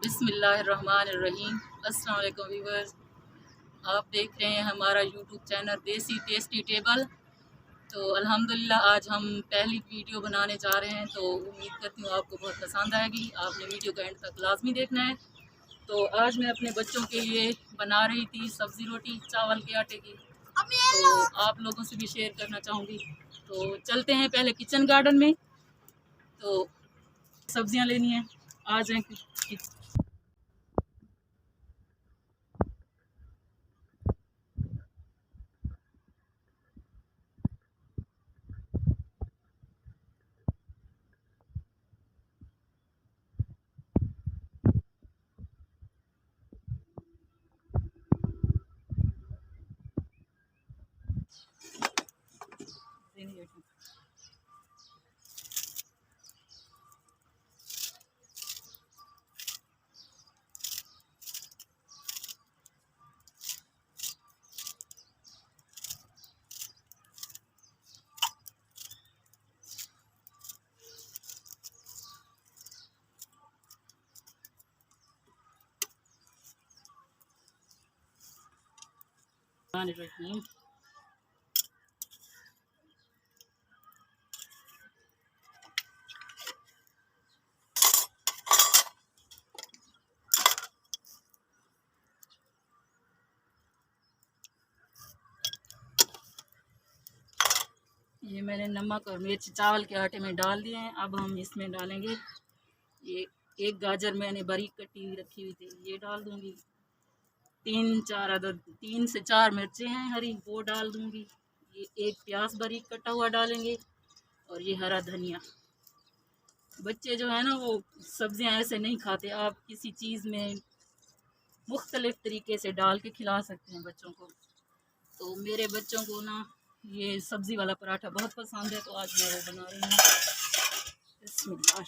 बिस्मिल्लाहिर्रहमानिर्रहीम। अस्सलाम वालेकुम व्यूअर्स, आप देख रहे हैं हमारा यूट्यूब चैनल देसी टेस्टी टेबल। तो अल्हम्दुलिल्लाह आज हम पहली वीडियो बनाने जा रहे हैं, तो उम्मीद करती हूँ आपको बहुत पसंद आएगी। आपने वीडियो का एंड तक लाजमी देखना है। तो आज मैं अपने बच्चों के लिए बना रही थी सब्ज़ी रोटी चावल के आटे की, तो आप लोगों से भी शेयर करना चाहूँगी। तो चलते हैं पहले किचन गार्डन में, तो सब्जियां लेनी है, आ जाएं। रहीम। ये मैंने नमक और मिर्च चावल के आटे में डाल दिए हैं। अब हम इसमें डालेंगे ये एक गाजर मैंने बारीक कटी हुई रखी हुई थी, ये डाल दूंगी। 3 से 4 मिर्चें हैं हरी, वो डाल दूंगी। ये एक प्याज बारीक कटा हुआ डालेंगे, और ये हरा धनिया। बच्चे जो है ना वो सब्जियां ऐसे नहीं खाते, आप किसी चीज़ में मुख्तलिफ तरीके से डाल के खिला सकते हैं बच्चों को। तो मेरे बच्चों को ना ये सब्ज़ी वाला पराठा बहुत पसंद है, तो आज मैं वो बना रही हूँ। बिस्मिल्लाह।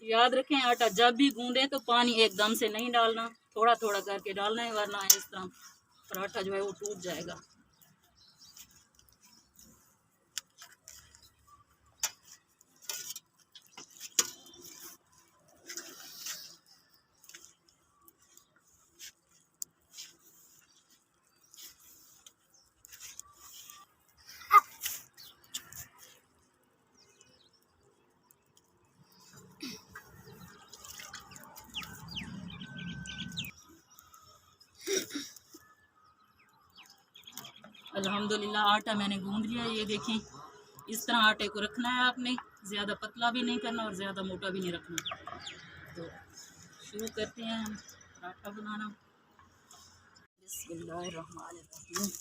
याद रखें, आटा जब भी गूंदें तो पानी एकदम से नहीं डालना, थोड़ा थोड़ा करके डालना है, वरना इस तरह पराठा जो है वो टूट जाएगा। अल्हम्दुलिल्लाह आटा मैंने गूंद लिया। ये देखें, इस तरह आटे को रखना है आपने, ज़्यादा पतला भी नहीं करना और ज़्यादा मोटा भी नहीं रखना। तो शुरू करते हैं हम पराठा बनाना। बिस्मिल्लाहिर्रहमानिर्रहीम।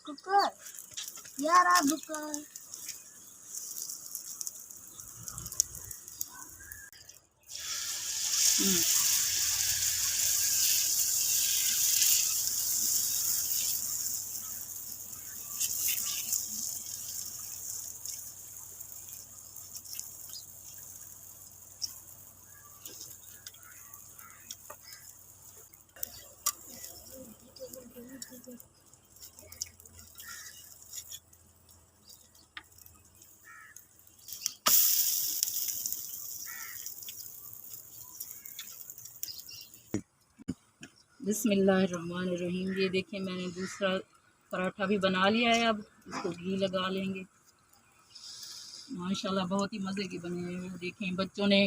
कुकर यार आप कुकर बिस्मिल्लाहिर्रहमानिर्रहीम। ये देखिए मैंने दूसरा पराठा भी बना लिया है। अब इसको घी लगा लेंगे। माशाल्लाह बहुत ही मज़े के बने हैं। वो देखें, बच्चों ने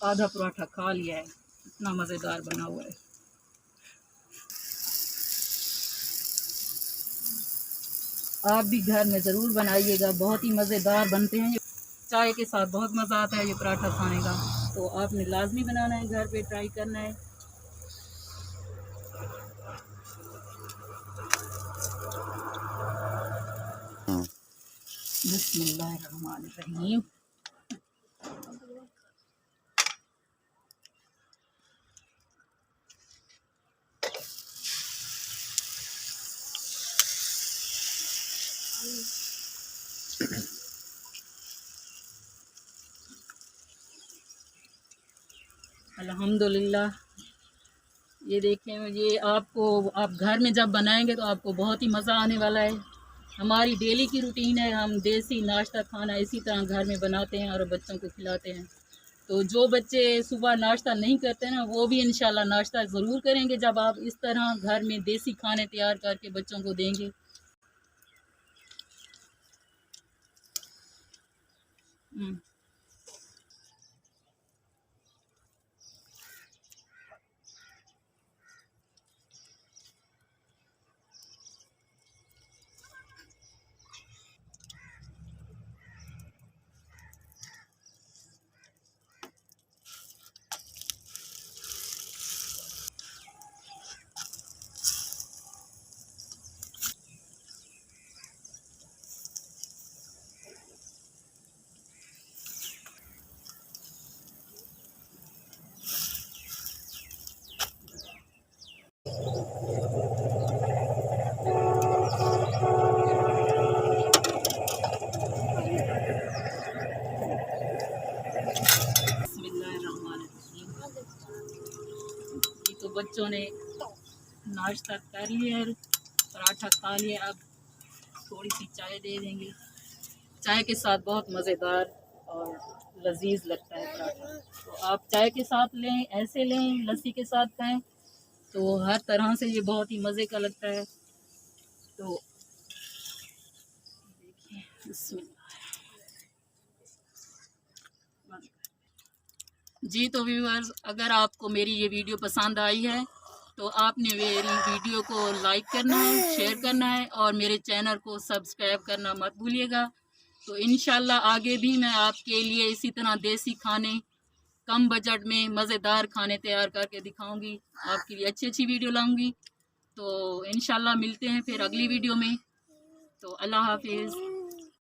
आधा पराठा खा लिया है, इतना मज़ेदार बना हुआ है। आप भी घर में ज़रूर बनाइएगा, बहुत ही मज़ेदार बनते हैं। चाय के साथ बहुत मज़ा आता है ये पराठा खाने का। तो आपने लाजमी बनाना है, घर पे ट्राई करना है। बिस्मिल्लाहिर्रहमानिर्रहीम। अल्हम्दुलिल्लाह। ये देखें, ये आपको आप घर में जब बनाएंगे तो आपको बहुत ही मज़ा आने वाला है। हमारी डेली की रूटीन है, हम देसी नाश्ता खाना इसी तरह घर में बनाते हैं और बच्चों को खिलाते हैं। तो जो बच्चे सुबह नाश्ता नहीं करते ना, वो भी इंशाल्लाह नाश्ता ज़रूर करेंगे जब आप इस तरह घर में देसी खाने तैयार करके बच्चों को देंगे। तो बच्चों ने नाश्ता कर लिया, पराठा खा लिया। अब थोड़ी सी चाय दे देंगे। चाय के साथ बहुत मज़ेदार और लजीज लगता है पराठा। तो आप चाय के साथ लें, ऐसे लें, लस्सी के साथ खाएं, तो हर तरह से ये बहुत ही मज़े का लगता है। तो देखिए, जी तो व्यूअर्स, अगर आपको मेरी ये वीडियो पसंद आई है तो आपने मेरी वीडियो को लाइक करना है, शेयर करना है और मेरे चैनल को सब्सक्राइब करना मत भूलिएगा। तो इंशाल्लाह आगे भी मैं आपके लिए इसी तरह देसी खाने, कम बजट में मज़ेदार खाने तैयार करके दिखाऊंगी। आपके लिए अच्छी अच्छी वीडियो लाऊंगी। तो इंशाल्लाह मिलते हैं फिर अगली वीडियो में। तो अल्लाह हाफिज़।